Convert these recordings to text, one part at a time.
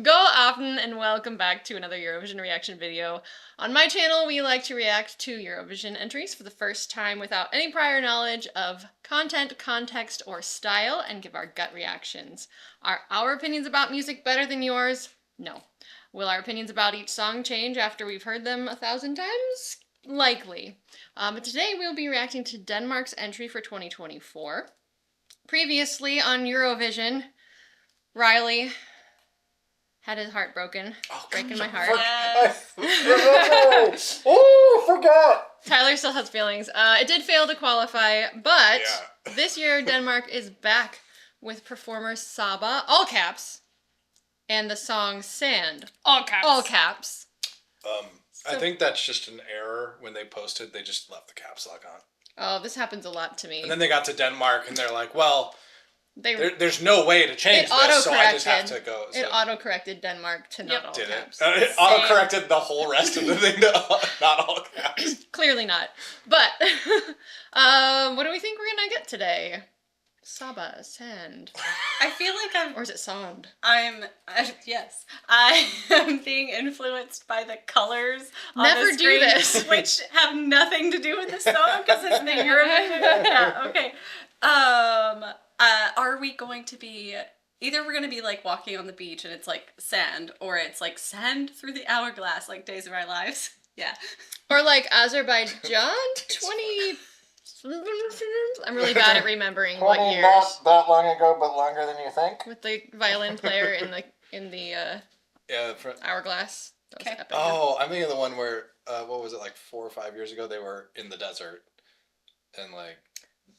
Go often and welcome back to another Eurovision reaction video. On my channel, we like to react to Eurovision entries for the first time without any prior knowledge of content, context, or style, and give our gut reactions. Are our opinions about music better than yours? No. Will our opinions about each song change after we've heard them 1,000 times? Likely. But today we'll be reacting to Denmark's entry for 2024. Previously on Eurovision, Riley had his heart broken. Oh, breaking my heart. Yes. Oh, forgot. Tyler still has feelings. It did fail to qualify, but this year Denmark is back with performer SABA, all caps, and the song Sand, all caps. All caps. I think that's just an error. When they posted, they just left the caps lock on. Oh, this happens a lot to me. And then they got to Denmark, and they're like, well, there's no way to change this, so I just have to go. So. It auto-corrected Denmark to not all caps. It auto-corrected the whole rest of the thing to not all caps. Clearly not. But, what do we think we're gonna get today? SABA, Sand. I feel like Or is it Sand? Yes. I am being influenced by the colors on Never the screen, do this. which have nothing to do with the song because it's the Eurovision. Yeah, okay. Are we going to be... Either we're going to be, like, walking on the beach and it's, like, sand, or it's, like, sand through the hourglass, like Days of Our Lives. Yeah. Or, like, Azerbaijan 20... I'm really bad at remembering what years. Not that long ago, but longer than you think. With the violin player in the hourglass. That was epic. Oh, I'm thinking of the one where, what was it, like 4 or 5 years ago? They were in the desert, and, like...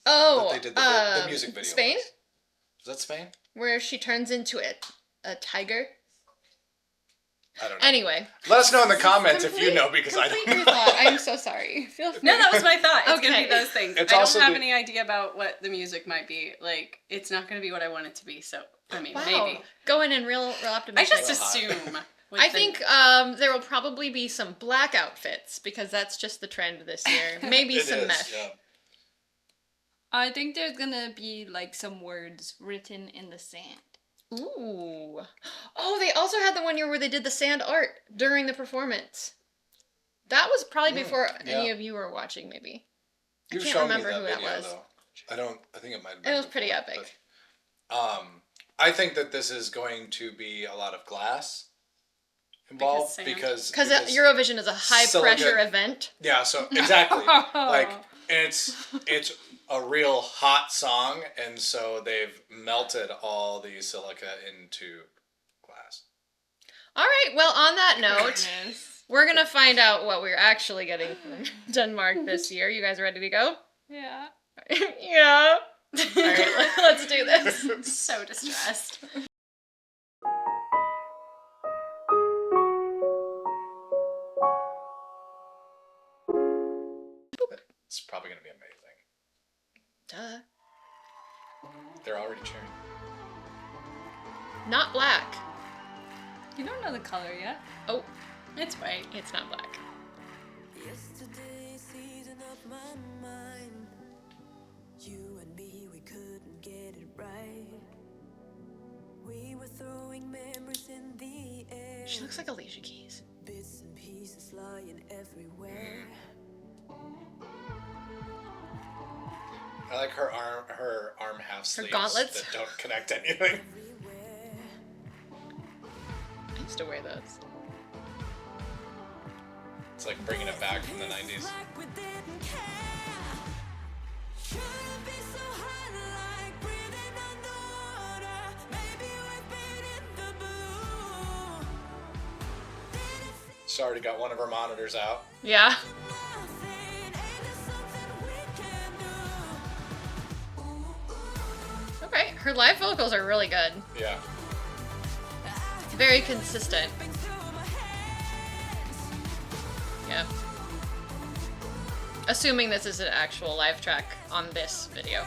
Oh, they did the music video. Spain? Was that Spain? Where she turns into a tiger. I don't know. Anyway. Let us know in the comments if you know, because I don't know. Your thought. I'm so sorry. Feel free. No, that was my thought. It's Okay. going to be those things. It's I also don't have any idea about what the music might be. Like, it's not going to be what I want it to be, so, I mean, maybe. Go in and real optimistic. I just assume. I think there will probably be some black outfits, because that's just the trend this year. Maybe some mesh. Yeah. I think there's gonna be like some words written in the sand. Ooh. Oh, they also had the one year where they did the sand art during the performance. That was probably before any of you were watching, maybe. I can't remember who that was. Though. I think it might have been. It was pretty epic. But, I think that this is going to be a lot of glass involved because Eurovision is a high pressure event. Yeah, so exactly. Like it's a real hot song, and so they've melted all the silica into glass. All right, well, on that note, we're going to find out what we're actually getting from Denmark this year. You guys ready to go? Yeah. Yeah. All right, let's do this. So distressed. It's probably going to be amazing. Duh. They're already cheering. Not black. You don't know the color yet. Oh, It's white. it's not black. Yesterday, season of my mind. You and me, we couldn't get it right. We were throwing memories in the air. She looks like Alicia Keys. Bits and pieces lying everywhere. I like her arm half sleeves gauntlets? that don't connect anything. I used to wear those. It's like bringing it back from the 90s. She's already got one of her monitors out. Yeah. Okay, her live vocals are really good. Yeah. Very consistent. Yeah. Assuming this is an actual live track on this video.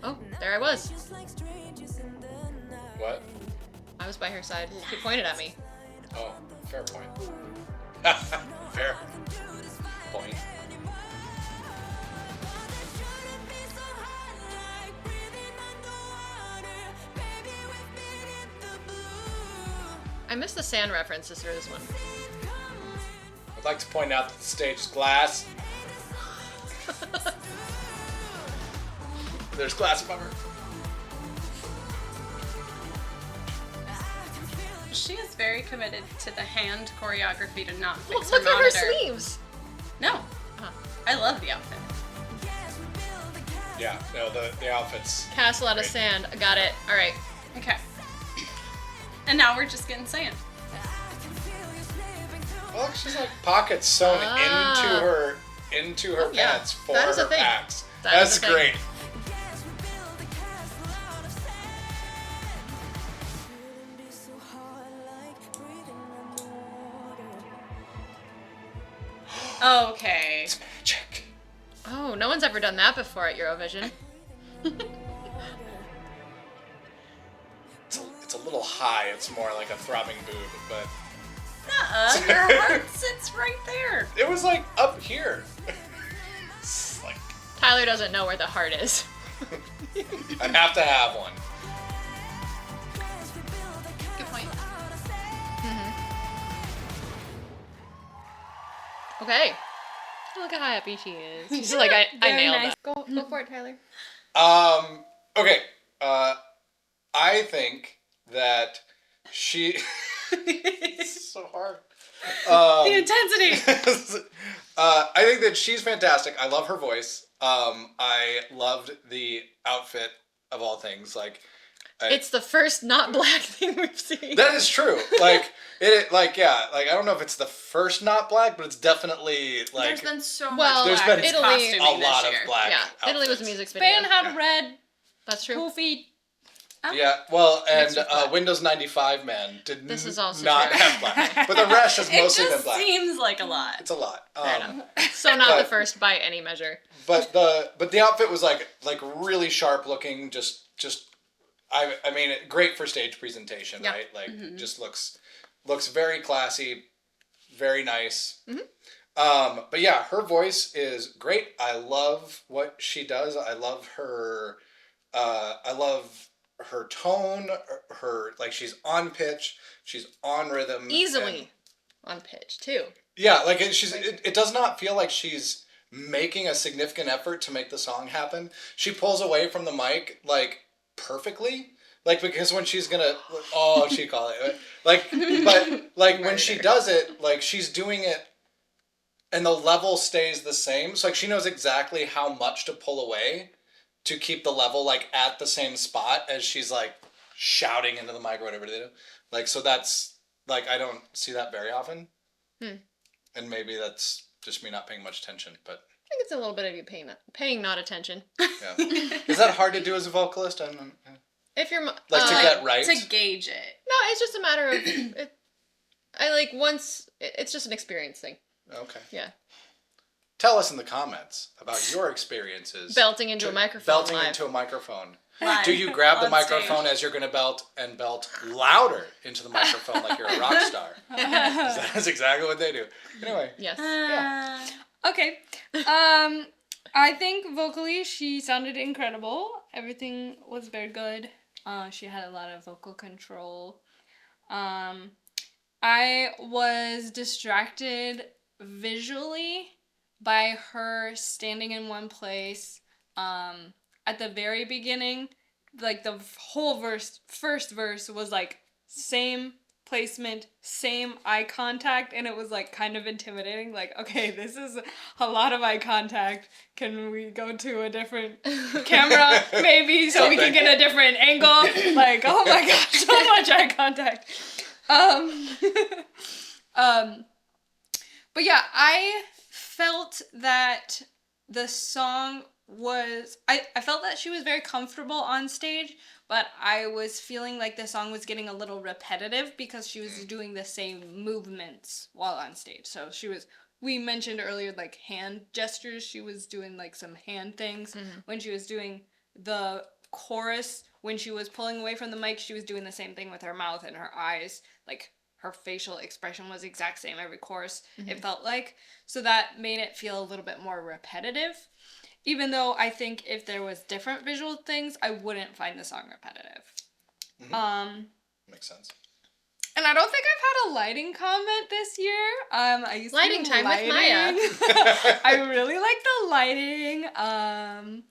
Oh, there I was. What? I was by her side. She pointed at me. Oh, fair point. Fair point. I missed the sand references for this one. I'd like to point out that the stage is glass. There's glass above her. She is very committed to the hand choreography to not Well, fix look her at her monitor. sleeves. No. Huh. I love the outfit. Yeah, no, the outfits. Castle out of Great. sand. I got it. All right. Okay. And now we're just getting sand. Well, she's like pockets sewn Ah. into her Oh, yeah. pants for That is a her thing. packs. That is That's a thing. great. Shouldn't be so hard like breathing underwater. Okay. It's magic. Oh, no one's ever done that before at Eurovision. It's a little high. It's more like a throbbing boob, but Your heart sits right there. it was like up here. It's like Tyler doesn't know where the heart is. I have to have one. Good point. Okay. Look at how happy she is. She's like, I Very nailed nice. that. Go for it, Tyler. Okay. I think that she. It's so hard. The intensity. I think that she's fantastic. I love her voice. I loved the outfit of all things. Like, It's the first not black thing we've seen. that is true. Like I don't know if it's the first not black, but it's definitely like There's been so Well, much there's black been Italy- costuming a lot this of year. black. Yeah, Italy was a outfits. music video. Spain had Yeah. red That's true. poofy. Yeah, well, and Mixed with black. Windows 95 man did This is also not true. have black, but the rest has It mostly been just black. seems like a lot. It's a lot. Fair enough. So not the but- first by any measure. But the outfit was like really sharp looking. Just I mean, great for stage presentation, Yeah. right? Like just looks very classy, very nice. But yeah, her voice is great. I love what she does. I love her. I love her tone. Her like she's on pitch. She's on rhythm. Easily and- on pitch, too. yeah, like it does not feel like she's making a significant effort to make the song happen. She pulls away from the mic like perfectly. Like because when she's gonna she called it but like when she does it, like she's doing it and the level stays the same. So like she knows exactly how much to pull away to keep the level like at the same spot as she's like shouting into the mic or whatever they do. Like so that's like I don't see that very often. And maybe that's just me not paying much attention, but I think it's a little bit of you paying not attention. yeah. Is that hard to do as a vocalist? I don't If you're like to get right. To gauge it. No, it's just a matter of I like once it's just an experience thing. Okay. Yeah. Tell us in the comments about your experiences. Belting into a microphone Belting live. into a microphone. Live Do you grab the on microphone stage. as you're going to belt and belt louder into the microphone like you're a rock star? That's exactly what they do. Anyway. Yes. Okay. I think vocally she sounded incredible. Everything was very good. She had a lot of vocal control. I was distracted visually by her standing in one place. At the very beginning, like the whole first verse was like same placement, same eye contact, and it was like kind of intimidating. Like, okay, this is a lot of eye contact. Can we go to a different camera maybe so we can get a different angle? Like, oh my gosh, so much eye contact. But yeah, I felt that the song was I felt that she was very comfortable on stage, but I was feeling like the song was getting a little repetitive because she was doing the same movements while on stage. So we mentioned earlier like hand gestures. She was doing like some hand things. When she was doing the chorus, when she was pulling away from the mic, she was doing the same thing with her mouth and her eyes. Like her facial expression was exact same every chorus, it felt like. So that made it feel a little bit more repetitive. Even though I think if there was different visual things, I wouldn't find the song repetitive. Makes sense. And I don't think I've had a lighting comment this year. I used Lighting to time with Maya. I really like the lighting.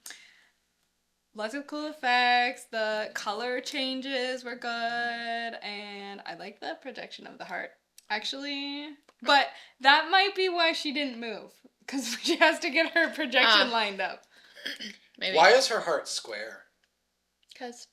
Lots of cool effects. The color changes were good, and I like the projection of the heart, actually. But that might be why she didn't move, because she has to get her projection lined up. Maybe. Why is her heart square? Because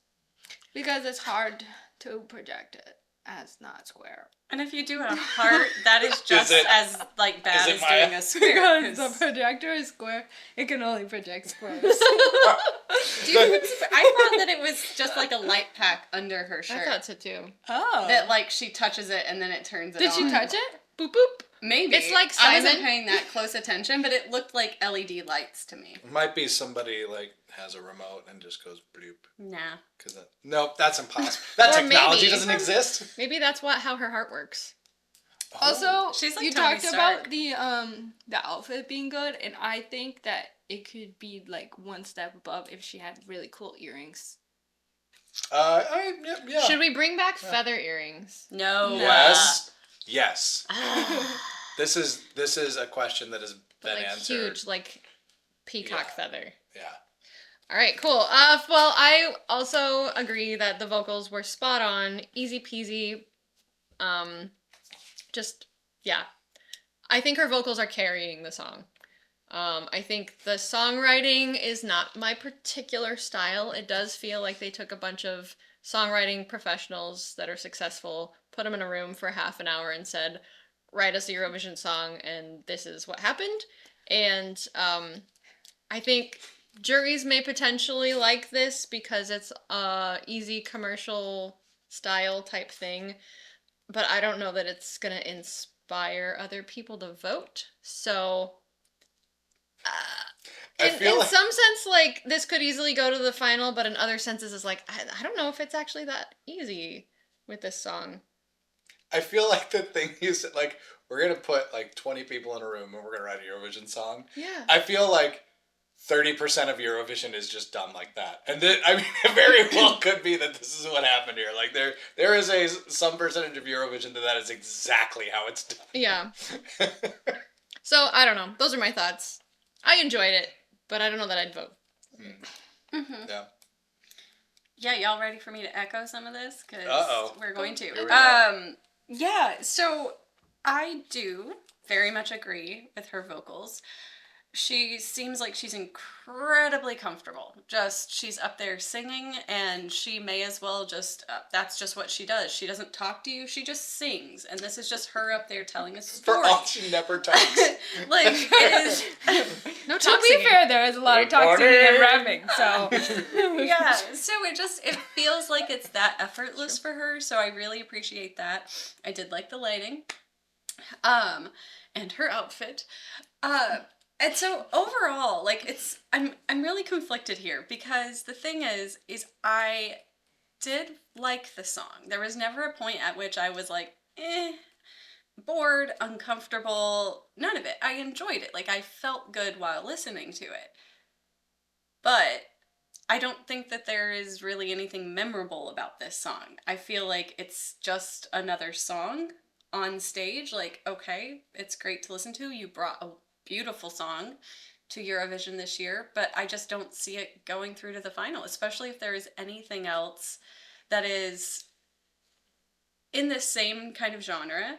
it's hard to project it as not square. And if you do a heart, that is just as like bad it as Maya? doing a square. Because the projector is square, it can only project squares. I thought that it was just like a light pack under her shirt. I thought so too. Oh. That like she touches it and then it turns it Did on. she touch it? Boop boop. Maybe. It's like I wasn't Simon. paying that close attention, but it looked like LED lights to me. It might be somebody like has a remote and just goes bloop. Nah. Nope, that's impossible. That Or technology maybe- doesn't exist. Maybe that's how her heart works. Also, She's like you Tony talked Stark. about the outfit being good, and I think that it could be like one step above if she had really cool earrings. Yeah. Should we bring back feather earrings? No. Yes. This is a question that has been Like answered. huge, like peacock feather. Yeah. All right, cool. Well, I also agree that the vocals were spot on, easy peasy. I think her vocals are carrying the song. I think the songwriting is not my particular style. It does feel like they took a bunch of songwriting professionals that are successful, put them in a room for half an hour and said, write us a Eurovision song, and this is what happened. And I think juries may potentially like this because it's a easy commercial style type thing, but I don't know that it's gonna inspire other people to vote. So I in feel like some sense, like, this could easily go to the final, but in other senses it's like, I don't know if it's actually that easy with this song. I feel like the thing you said, like, we're gonna put like 20 people in a room and we're gonna write a Eurovision song. Yeah. I feel like 30% of Eurovision is just done like that, and I mean, it very well could be that this is what happened here. Like there is some percentage of Eurovision that is exactly how it's done. Yeah. So, I don't know. Those are my thoughts. I enjoyed it, but I don't know that I'd vote. Mm-hmm. Yeah. Yeah, y'all ready for me to echo some of this? Because we're going to. Here we go. Yeah, so I do very much agree with her vocals. She seems like she's incredibly comfortable. She's up there singing, and she may as well that's just what she does. She doesn't talk to you, she just sings. And this is just her up there telling a story. For all she never talks. Like, it is... No To talk be singing. fair, there is a lot of talk singing and rapping, so. Yeah, so it feels like it's that effortless for her, so I really appreciate that. I did like the lighting, and her outfit, and so overall, like, I'm really conflicted here, because the thing is I did like the song. There was never a point at which I was like, bored, uncomfortable, none of it. I enjoyed it. Like, I felt good while listening to it. But I don't think that there is really anything memorable about this song. I feel like it's just another song on stage. Like, okay, it's great to listen to. You brought a beautiful song to Eurovision this year, but I just don't see it going through to the final, especially if there is anything else that is in the same kind of genre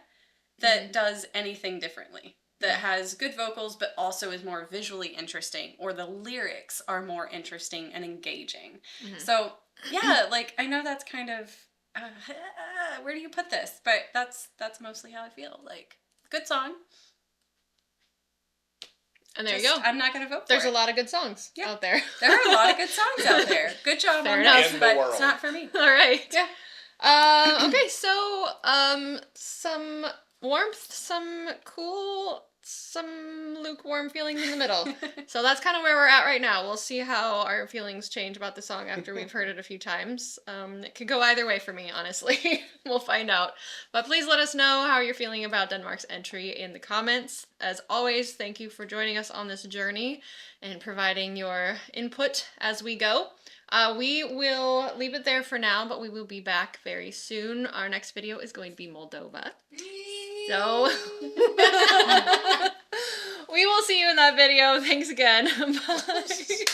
that does anything differently, that has good vocals but also is more visually interesting, or the lyrics are more interesting and engaging. So yeah, like, I know that's kind of where do you put this, but that's mostly how I feel. Like, good song. And there you go. I'm not gonna vote for There's it. a lot of good songs out there. There are a lot of good songs out there. Good job Fair on enough. this, In the but world. it's not for me. All right. Yeah. Okay, so some warmth, some cool some lukewarm feelings in the middle. So that's kind of where we're at right now. We'll see how our feelings change about the song after we've heard it a few times. It could go either way for me, honestly. We'll find out. But please let us know how you're feeling about Denmark's entry in the comments. As always, thank you for joining us on this journey and providing your input as we go. We will leave it there for now, but we will be back very soon. Our next video is going to be Moldova. So we will see you in that video. Thanks again. Bye.